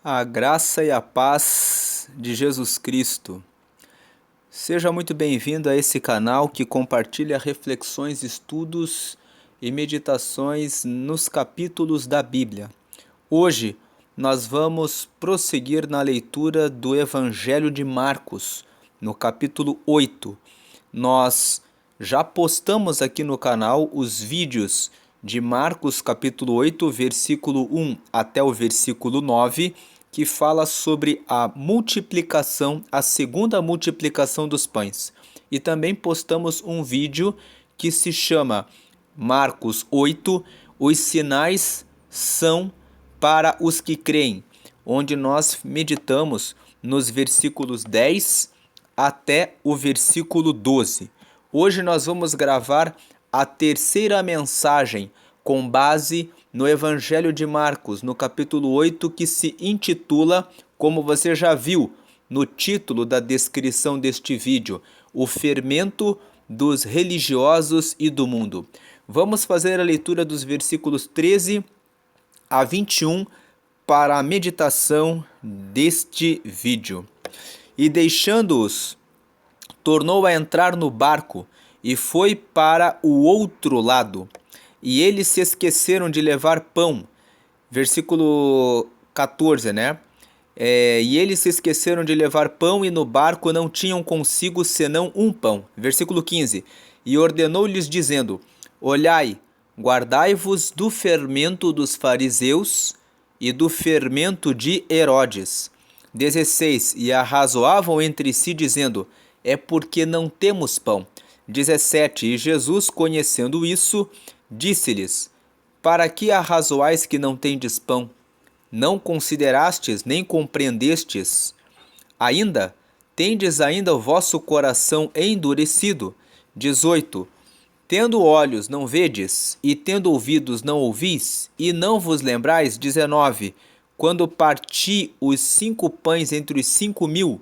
A graça e a paz de Jesus Cristo. Seja muito bem-vindo a esse canal que compartilha reflexões, estudos e meditações nos capítulos da Bíblia. Hoje nós vamos prosseguir na leitura do Evangelho de Marcos, no capítulo 8. Nós já postamos aqui no canal os vídeos de Marcos capítulo 8, versículo 1 até o versículo 9, que fala sobre a multiplicação, a segunda multiplicação dos pães. E também postamos um vídeo que se chama Marcos 8, os sinais são para os que creem, onde nós meditamos nos versículos 10 até o versículo 12. Hoje nós vamos gravar a terceira mensagem com base no Evangelho de Marcos, no capítulo 8, que se intitula, como você já viu no título da descrição deste vídeo, O Fermento dos Religiosos e do Mundo. Vamos fazer a leitura dos versículos 13 a 21 para a meditação deste vídeo. E deixando-os, tornou a entrar no barco e foi para o outro lado. E eles se esqueceram de levar pão. Versículo 14, né? E eles se esqueceram de levar pão e no barco não tinham consigo senão um pão. Versículo 15. E ordenou-lhes dizendo: Olhai, guardai-vos do fermento dos fariseus e do fermento de Herodes. 16. E arrazoavam entre si dizendo: É porque não temos pão. 17. E Jesus, conhecendo isso, disse-lhes: Para que arrazoais que não tendes pão? Não considerastes nem compreendestes? Ainda? Tendes ainda o vosso coração endurecido? 18. Tendo olhos não vedes, e tendo ouvidos não ouvis, e não vos lembrais? 19. Quando parti os 5 pães entre os 5.000,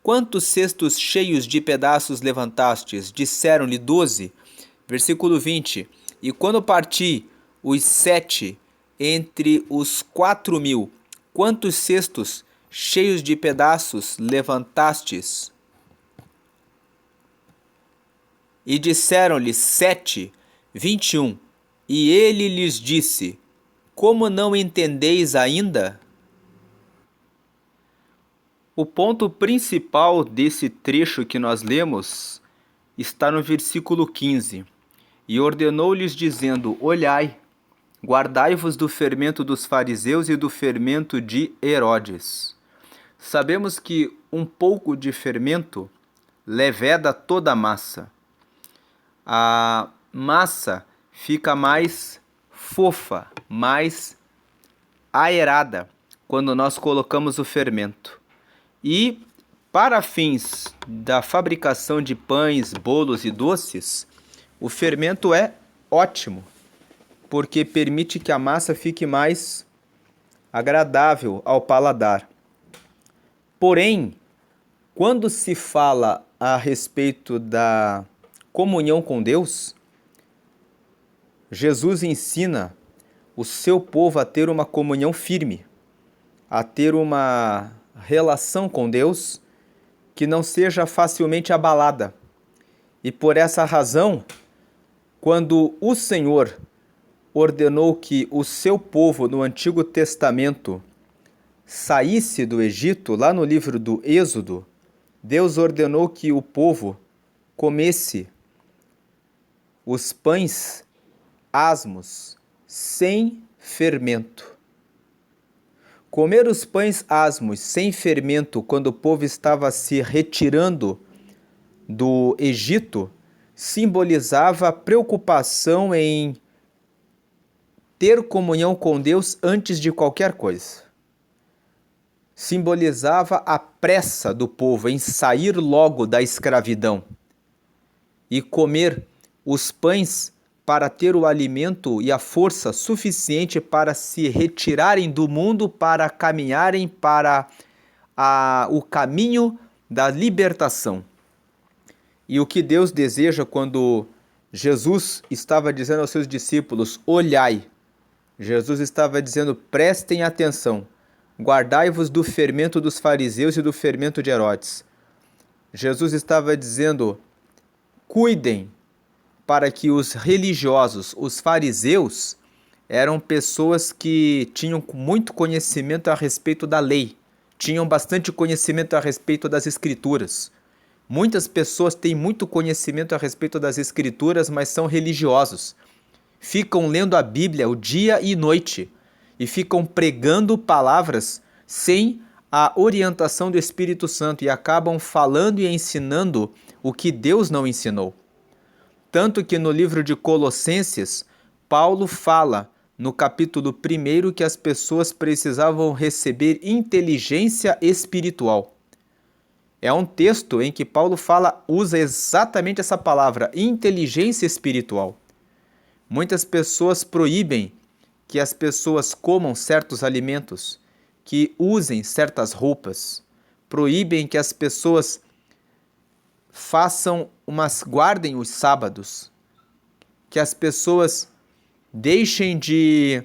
quantos cestos cheios de pedaços levantastes? Disseram-lhe 12. Versículo 20. E quando parti os 7 entre os 4.000, quantos cestos cheios de pedaços levantastes? E disseram-lhe 7. 21. E ele lhes disse: Como não entendeis ainda? O ponto principal desse trecho que nós lemos está no versículo 15. E ordenou-lhes dizendo: Olhai, guardai-vos do fermento dos fariseus e do fermento de Herodes. Sabemos que um pouco de fermento leveda toda a massa. A massa fica mais fofa, mais aerada quando nós colocamos o fermento. E para fins da fabricação de pães, bolos e doces, o fermento é ótimo, porque permite que a massa fique mais agradável ao paladar. Porém, quando se fala a respeito da comunhão com Deus, Jesus ensina o seu povo a ter uma comunhão firme, a ter uma relação com Deus que não seja facilmente abalada. E por essa razão, quando o Senhor ordenou que o seu povo no Antigo Testamento saísse do Egito, lá no livro do Êxodo, Deus ordenou que o povo comesse os pães asmos, sem fermento. Comer os pães asmos, sem fermento, quando o povo estava se retirando do Egito, simbolizava a preocupação em ter comunhão com Deus antes de qualquer coisa. Simbolizava a pressa do povo em sair logo da escravidão e comer os pães para ter o alimento e a força suficiente para se retirarem do mundo, para caminharem para o caminho da libertação. E o que Deus deseja quando Jesus estava dizendo aos seus discípulos: olhai, Jesus estava dizendo: prestem atenção, guardai-vos do fermento dos fariseus e do fermento de Herodes. Jesus estava dizendo, cuidem para que os religiosos, os fariseus, eram pessoas que tinham muito conhecimento a respeito da lei, tinham bastante conhecimento a respeito das escrituras. Muitas pessoas têm muito conhecimento a respeito das escrituras, mas são religiosos. Ficam lendo a Bíblia o dia e noite e ficam pregando palavras sem a orientação do Espírito Santo e acabam falando e ensinando o que Deus não ensinou. Tanto que no livro de Colossenses, Paulo fala no capítulo 1 que as pessoas precisavam receber inteligência espiritual. É um texto em que Paulo usa exatamente essa palavra, inteligência espiritual. Muitas pessoas proíbem que as pessoas comam certos alimentos, que usem certas roupas, proíbem que as pessoas guardem os sábados, que as pessoas deixem de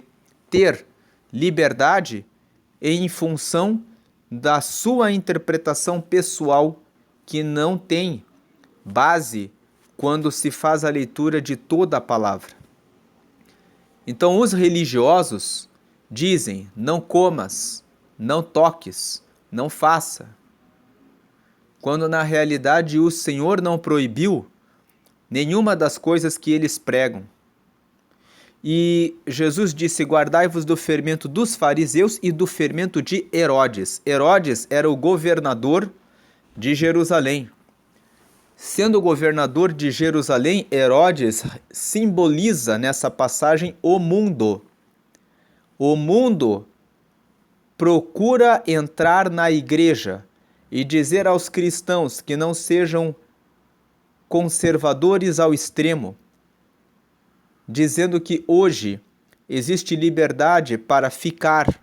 ter liberdade em função da sua interpretação pessoal, que não tem base quando se faz a leitura de toda a palavra. Então os religiosos dizem, não comas, não toques, não faça. Quando na realidade o Senhor não proibiu nenhuma das coisas que eles pregam. E Jesus disse, guardai-vos do fermento dos fariseus e do fermento de Herodes. Herodes era o governador de Jerusalém. Sendo governador de Jerusalém, Herodes simboliza nessa passagem o mundo. O mundo procura entrar na igreja e dizer aos cristãos que não sejam conservadores ao extremo, dizendo que hoje existe liberdade para ficar,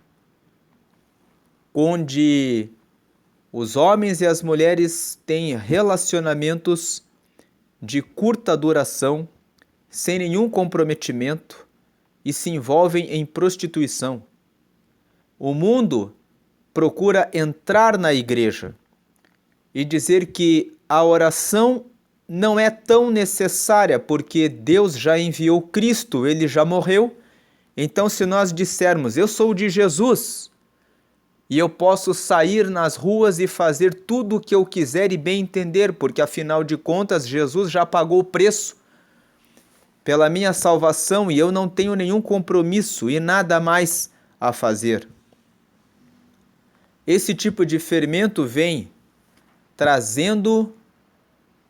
onde os homens e as mulheres têm relacionamentos de curta duração, sem nenhum comprometimento e se envolvem em prostituição. O mundo procura entrar na igreja e dizer que a oração não é tão necessária, porque Deus já enviou Cristo, ele já morreu. Então, se nós dissermos, eu sou de Jesus, e eu posso sair nas ruas e fazer tudo o que eu quiser e bem entender, porque afinal de contas, Jesus já pagou o preço pela minha salvação e eu não tenho nenhum compromisso e nada mais a fazer. Esse tipo de fermento vem trazendo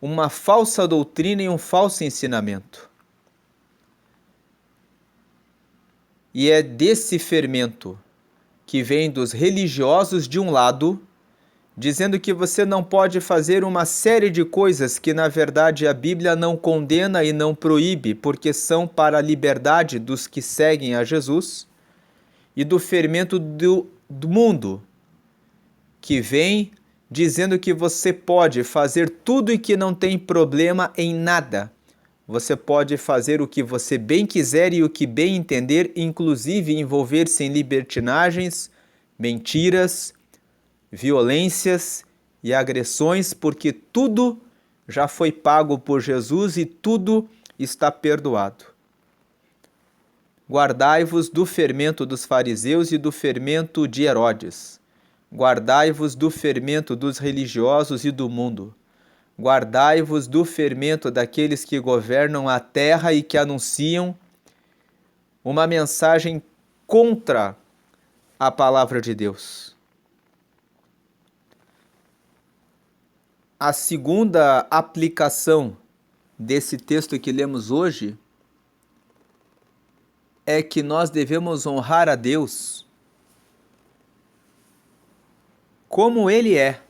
uma falsa doutrina e um falso ensinamento. E é desse fermento que vem dos religiosos de um lado, dizendo que você não pode fazer uma série de coisas que na verdade a Bíblia não condena e não proíbe, porque são para a liberdade dos que seguem a Jesus, e do fermento do mundo, que vem dizendo que você pode fazer tudo e que não tem problema em nada. Você pode fazer o que você bem quiser e o que bem entender, inclusive envolver-se em libertinagens, mentiras, violências e agressões, porque tudo já foi pago por Jesus e tudo está perdoado. Guardai-vos do fermento dos fariseus e do fermento de Herodes. Guardai-vos do fermento dos religiosos e do mundo. Guardai-vos do fermento daqueles que governam a terra e que anunciam uma mensagem contra a palavra de Deus. A segunda aplicação desse texto que lemos hoje é que nós devemos honrar a Deus como Ele é.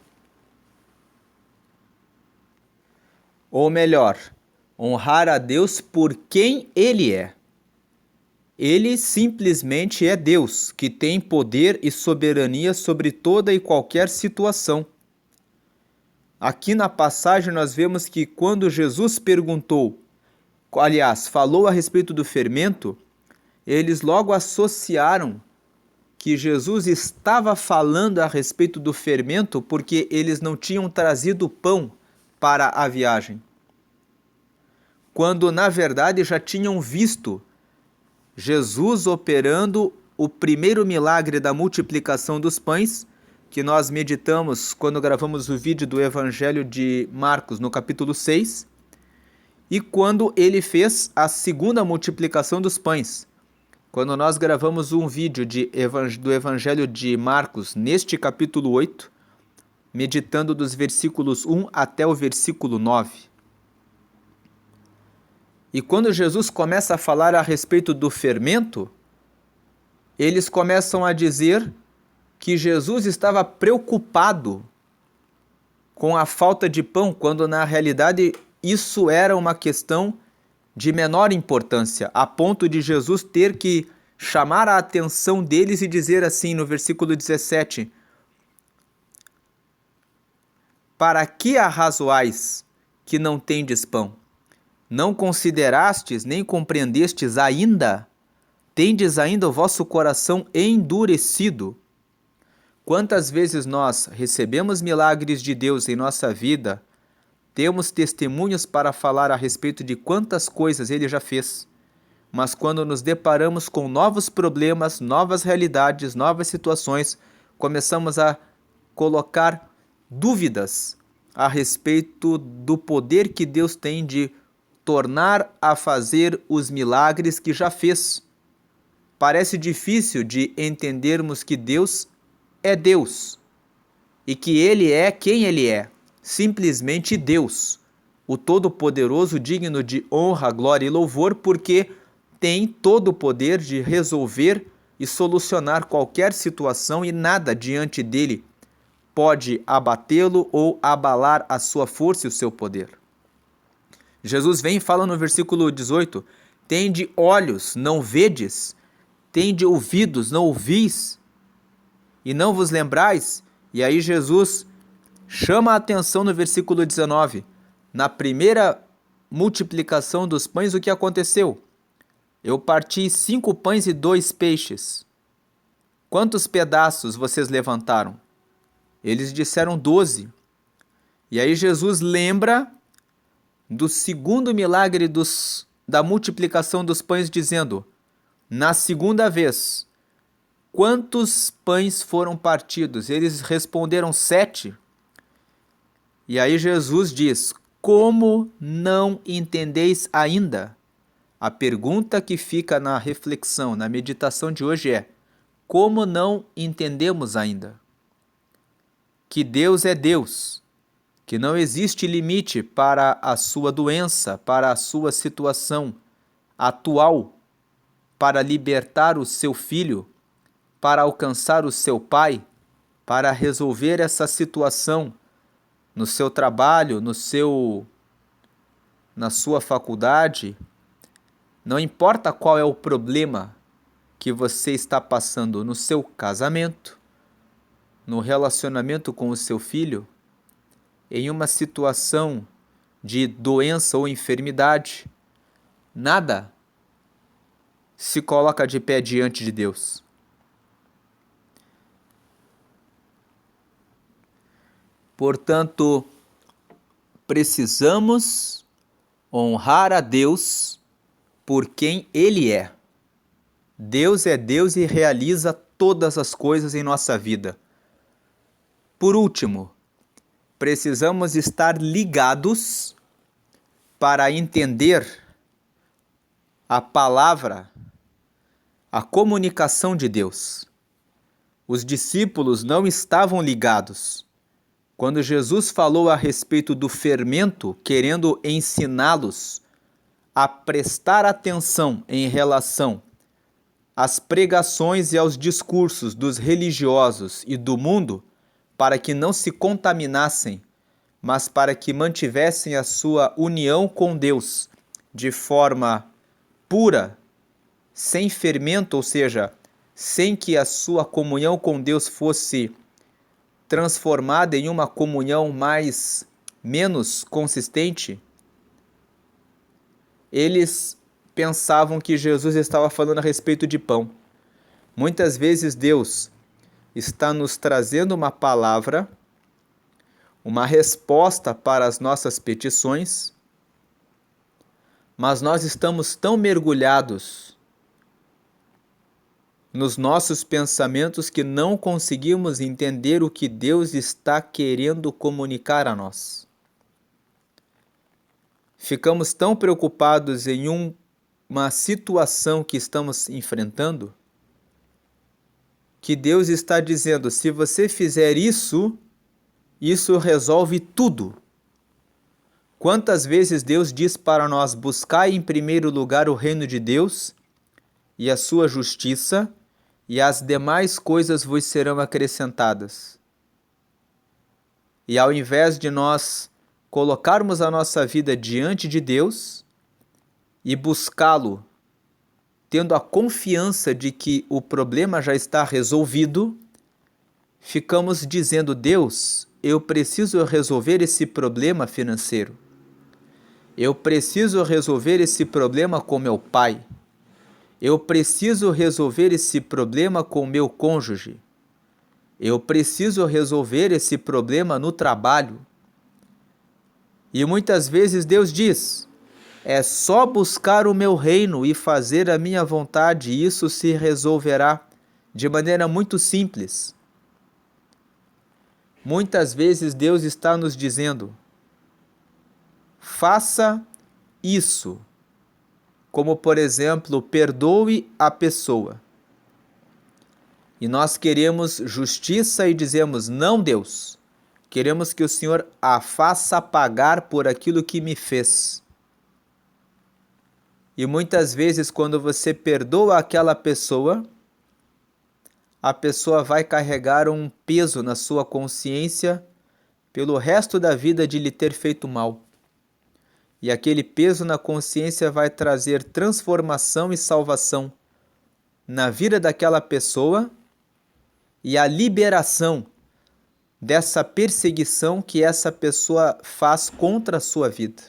Ou melhor, honrar a Deus por quem Ele é. Ele simplesmente é Deus, que tem poder e soberania sobre toda e qualquer situação. Aqui na passagem nós vemos que quando Jesus falou a respeito do fermento, eles logo associaram que Jesus estava falando a respeito do fermento porque eles não tinham trazido pão para a viagem, quando na verdade já tinham visto Jesus operando o primeiro milagre da multiplicação dos pães, que nós meditamos quando gravamos o vídeo do Evangelho de Marcos, no capítulo 6, e quando ele fez a segunda multiplicação dos pães, quando nós gravamos um vídeo do Evangelho de Marcos, neste capítulo 8, meditando dos versículos 1 até o versículo 9. E quando Jesus começa a falar a respeito do fermento, eles começam a dizer que Jesus estava preocupado com a falta de pão, quando na realidade isso era uma questão de menor importância, a ponto de Jesus ter que chamar a atenção deles e dizer assim no versículo 17: Para que arrazoais que não tendes pão? Não considerastes nem compreendestes ainda? Tendes ainda o vosso coração endurecido? Quantas vezes nós recebemos milagres de Deus em nossa vida, temos testemunhos para falar a respeito de quantas coisas Ele já fez, mas quando nos deparamos com novos problemas, novas realidades, novas situações, começamos a colocar dúvidas a respeito do poder que Deus tem de tornar a fazer os milagres que já fez. Parece difícil de entendermos que Deus é Deus e que Ele é quem Ele é, simplesmente Deus, o Todo-Poderoso, digno de honra, glória e louvor, porque tem todo o poder de resolver e solucionar qualquer situação e nada diante dele pode abatê-lo ou abalar a sua força e o seu poder. Jesus vem e fala no versículo 18: Tende olhos, não vedes, tende ouvidos, não ouvis, e não vos lembrais. E aí Jesus chama a atenção no versículo 19. Na primeira multiplicação dos pães, o que aconteceu? Eu parti 5 pães e 2 peixes. Quantos pedaços vocês levantaram? Eles disseram 12. E aí Jesus lembra do segundo milagre da multiplicação dos pães, dizendo: na segunda vez, quantos pães foram partidos? Eles responderam 7. E aí Jesus diz: como não entendeis ainda? A pergunta que fica na reflexão, na meditação de hoje é: como não entendemos ainda? Que Deus é Deus, que não existe limite para a sua doença, para a sua situação atual, para libertar o seu filho, para alcançar o seu pai, para resolver essa situação no seu trabalho, na sua faculdade. Não importa qual é o problema que você está passando no seu casamento, no relacionamento com o seu filho, em uma situação de doença ou enfermidade, nada se coloca de pé diante de Deus. Portanto, precisamos honrar a Deus por quem Ele é. Deus é Deus e realiza todas as coisas em nossa vida. Por último, precisamos estar ligados para entender a palavra, a comunicação de Deus. Os discípulos não estavam ligados. Quando Jesus falou a respeito do fermento, querendo ensiná-los a prestar atenção em relação às pregações e aos discursos dos religiosos e do mundo, para que não se contaminassem, mas para que mantivessem a sua união com Deus de forma pura, sem fermento, ou seja, sem que a sua comunhão com Deus fosse transformada em uma comunhão menos consistente, eles pensavam que Jesus estava falando a respeito de pão. Muitas vezes Deus está nos trazendo uma palavra, uma resposta para as nossas petições, mas nós estamos tão mergulhados nos nossos pensamentos que não conseguimos entender o que Deus está querendo comunicar a nós. Ficamos tão preocupados em uma situação que estamos enfrentando que Deus está dizendo: se você fizer isso, isso resolve tudo. Quantas vezes Deus diz para nós: buscai em primeiro lugar o reino de Deus e a sua justiça, e as demais coisas vos serão acrescentadas. E ao invés de nós colocarmos a nossa vida diante de Deus e buscá-lo, tendo a confiança de que o problema já está resolvido, ficamos dizendo: Deus, eu preciso resolver esse problema financeiro. Eu preciso resolver esse problema com meu pai. Eu preciso resolver esse problema com meu cônjuge. Eu preciso resolver esse problema no trabalho. E muitas vezes Deus diz: é só buscar o meu reino e fazer a minha vontade, e isso se resolverá de maneira muito simples. Muitas vezes Deus está nos dizendo: faça isso. Como, por exemplo, perdoe a pessoa. E nós queremos justiça e dizemos: não, Deus, queremos que o Senhor a faça pagar por aquilo que me fez. E muitas vezes, quando você perdoa aquela pessoa, a pessoa vai carregar um peso na sua consciência pelo resto da vida de lhe ter feito mal. E aquele peso na consciência vai trazer transformação e salvação na vida daquela pessoa e a liberação dessa perseguição que essa pessoa faz contra a sua vida.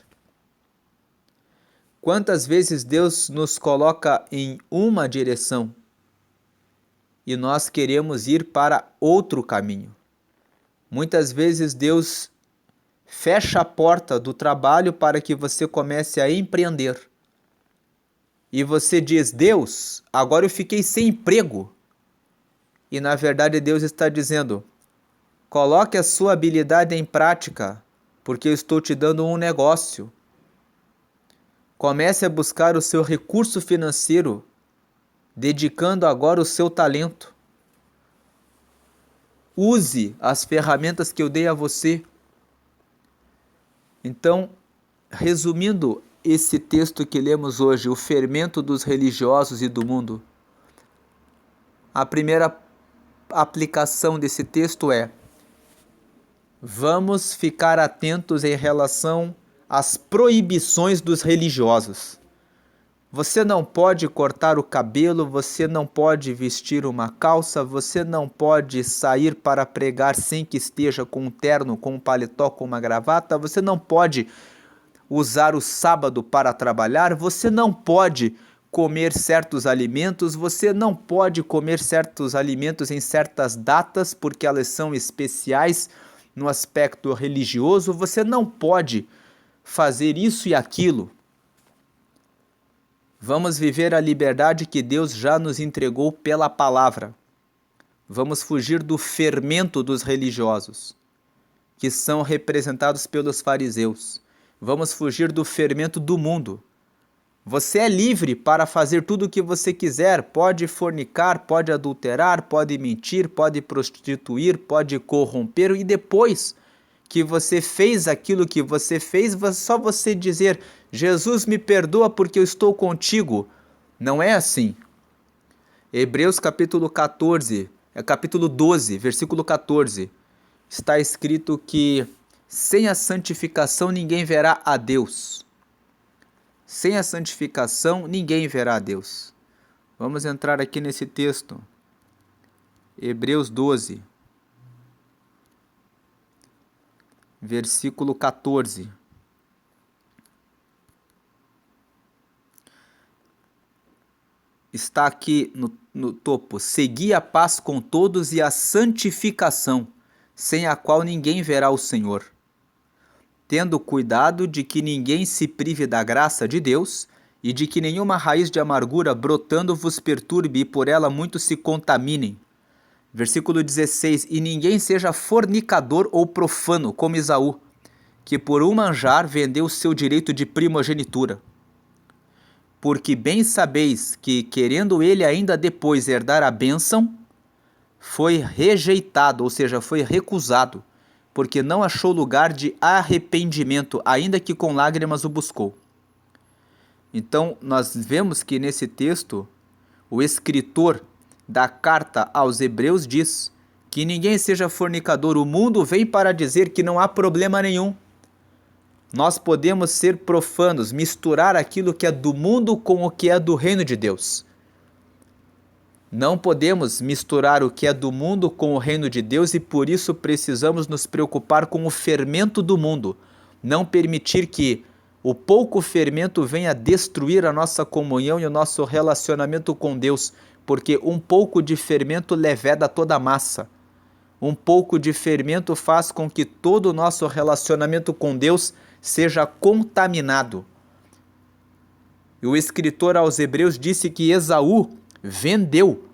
Quantas vezes Deus nos coloca em uma direção e nós queremos ir para outro caminho? Muitas vezes Deus fecha a porta do trabalho para que você comece a empreender. E você diz: Deus, agora eu fiquei sem emprego. E na verdade Deus está dizendo: coloque a sua habilidade em prática, porque eu estou te dando um negócio. Comece a buscar o seu recurso financeiro, dedicando agora o seu talento. Use as ferramentas que eu dei a você. Então, resumindo esse texto que lemos hoje, o fermento dos religiosos e do mundo, a primeira aplicação desse texto é: vamos ficar atentos em relação às proibições dos religiosos. Você não pode cortar o cabelo, você não pode vestir uma calça, você não pode sair para pregar sem que esteja com um terno, com um paletó, com uma gravata, você não pode usar o sábado para trabalhar, você não pode comer certos alimentos, você não pode comer certos alimentos em certas datas porque elas são especiais no aspecto religioso, você não pode fazer isso e aquilo. Vamos viver a liberdade que Deus já nos entregou pela palavra. Vamos fugir do fermento dos religiosos, que são representados pelos fariseus. Vamos fugir do fermento do mundo. Você é livre para fazer tudo o que você quiser. Pode fornicar, pode adulterar, pode mentir, pode prostituir, pode corromper. E depois que você fez aquilo que você fez, só você dizer: Jesus, me perdoa porque eu estou contigo. Não é assim. Hebreus capítulo 12, versículo 14, está escrito que sem a santificação ninguém verá a Deus. Sem a santificação ninguém verá a Deus. Vamos entrar aqui nesse texto. Hebreus 12, versículo 14. está aqui no topo: segui a paz com todos e a santificação, sem a qual ninguém verá o Senhor, tendo cuidado de que ninguém se prive da graça de Deus e de que nenhuma raiz de amargura brotando vos perturbe e por ela muitos se contaminem. Versículo 16: e ninguém seja fornicador ou profano, como Esaú, que por um manjar vendeu o seu direito de primogenitura. Porque bem sabeis que, querendo ele ainda depois herdar a bênção, foi rejeitado, ou seja, foi recusado, porque não achou lugar de arrependimento, ainda que com lágrimas o buscou. Então, nós vemos que nesse texto, o escritor da carta aos Hebreus diz que ninguém seja fornicador. O mundo vem para dizer que não há problema nenhum. Nós podemos ser profanos, misturar aquilo que é do mundo com o que é do reino de Deus. Não podemos misturar o que é do mundo com o reino de Deus e por isso precisamos nos preocupar com o fermento do mundo. Não permitir que o pouco fermento venha destruir a nossa comunhão e o nosso relacionamento com Deus, porque um pouco de fermento leveda toda a massa. Um pouco de fermento faz com que todo o nosso relacionamento com Deus seja contaminado. E o escritor aos Hebreus disse que Esaú vendeu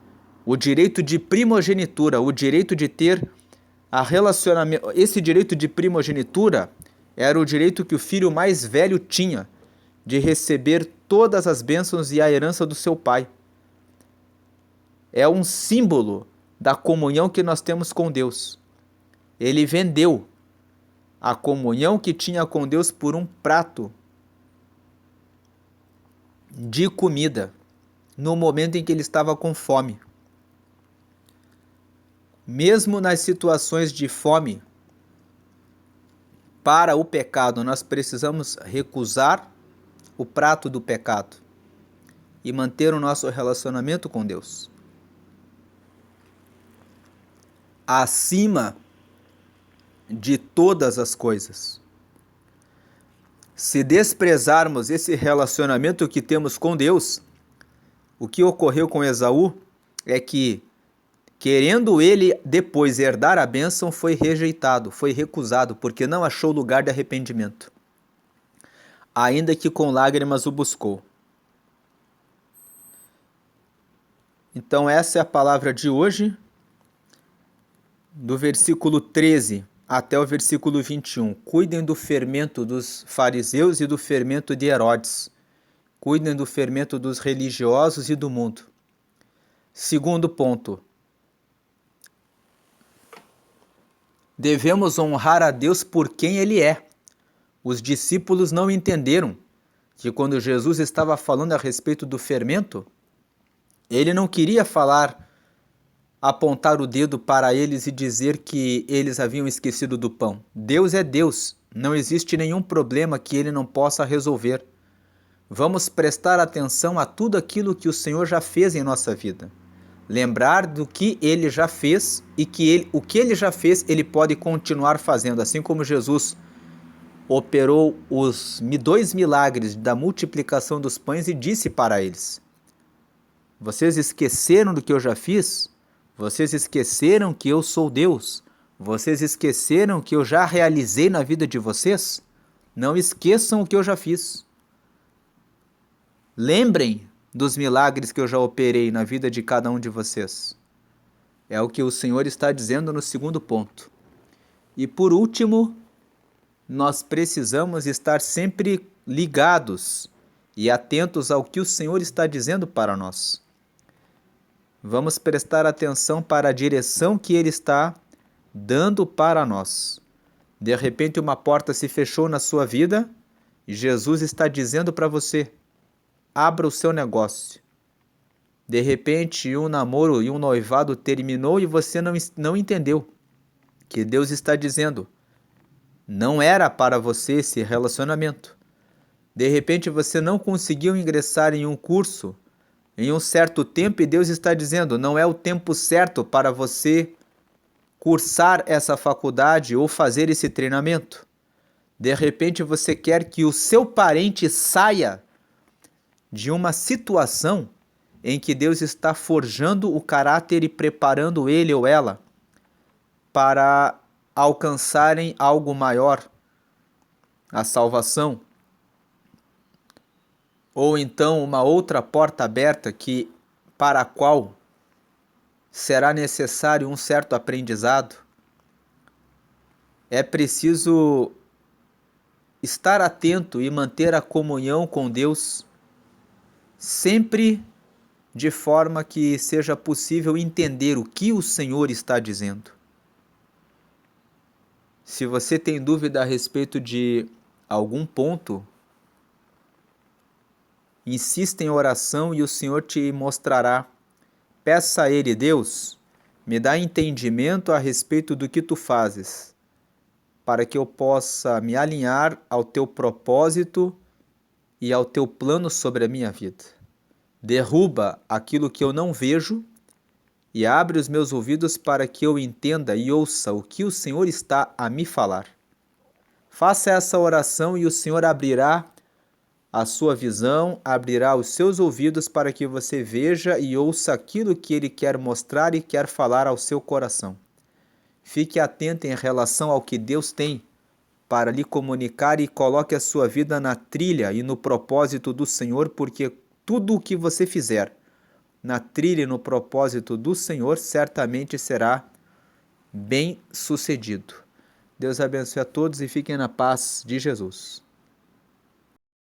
o direito de primogenitura, o direito de ter a relacionamento. Esse direito de primogenitura era o direito que o filho mais velho tinha de receber todas as bênçãos e a herança do seu pai. É um símbolo da comunhão que nós temos com Deus. Ele vendeu a comunhão que tinha com Deus por um prato de comida no momento em que ele estava com fome. Mesmo nas situações de fome, para o pecado, nós precisamos recusar o prato do pecado e manter o nosso relacionamento com Deus acima de todas as coisas. Se desprezarmos esse relacionamento que temos com Deus, o que ocorreu com Esaú é que, querendo ele depois herdar a bênção, foi rejeitado, foi recusado, porque não achou lugar de arrependimento, ainda que com lágrimas o buscou. Então essa é a palavra de hoje, do versículo 13 até o versículo 21. Cuidem do fermento dos fariseus e do fermento de Herodes. Cuidem do fermento dos religiosos e do mundo. Segundo ponto. Devemos honrar a Deus por quem Ele é. Os discípulos não entenderam que quando Jesus estava falando a respeito do fermento, Ele não queria apontar o dedo para eles e dizer que eles haviam esquecido do pão. Deus é Deus, não existe nenhum problema que Ele não possa resolver. Vamos prestar atenção a tudo aquilo que o Senhor já fez em nossa vida. Lembrar do que Ele já fez e que o que Ele já fez, Ele pode continuar fazendo. Assim como Jesus operou os 2 milagres da multiplicação dos pães e disse para eles: vocês esqueceram do que eu já fiz? Vocês esqueceram que eu sou Deus? Vocês esqueceram que eu já realizei na vida de vocês? Não esqueçam o que eu já fiz. Lembrem dos milagres que eu já operei na vida de cada um de vocês. É o que o Senhor está dizendo no segundo ponto. E por último, nós precisamos estar sempre ligados e atentos ao que o Senhor está dizendo para nós. Vamos prestar atenção para a direção que Ele está dando para nós. De repente uma porta se fechou na sua vida e Jesus está dizendo para você: abra o seu negócio. De repente um namoro e um noivado terminou e você não entendeu que Deus está dizendo: não era para você esse relacionamento. De repente você não conseguiu ingressar em um curso em um certo tempo e Deus está dizendo: não é o tempo certo para você cursar essa faculdade ou fazer esse treinamento. De repente você quer que o seu parente saia de uma situação em que Deus está forjando o caráter e preparando ele ou ela para alcançarem algo maior, a salvação, ou então uma outra porta aberta para a qual será necessário um certo aprendizado. É preciso estar atento e manter a comunhão com Deus, sempre de forma que seja possível entender o que o Senhor está dizendo. Se você tem dúvida a respeito de algum ponto, insista em oração e o Senhor te mostrará. Peça a Ele: Deus, me dá entendimento a respeito do que tu fazes, para que eu possa me alinhar ao teu propósito e ao teu plano sobre a minha vida. Derruba aquilo que eu não vejo e abre os meus ouvidos para que eu entenda e ouça o que o Senhor está a me falar. Faça essa oração e o Senhor abrirá a sua visão, abrirá os seus ouvidos para que você veja e ouça aquilo que Ele quer mostrar e quer falar ao seu coração. Fique atento em relação ao que Deus tem para lhe comunicar e coloque a sua vida na trilha e no propósito do Senhor, porque tudo o que você fizer na trilha e no propósito do Senhor certamente será bem sucedido. Deus abençoe a todos e fiquem na paz de Jesus.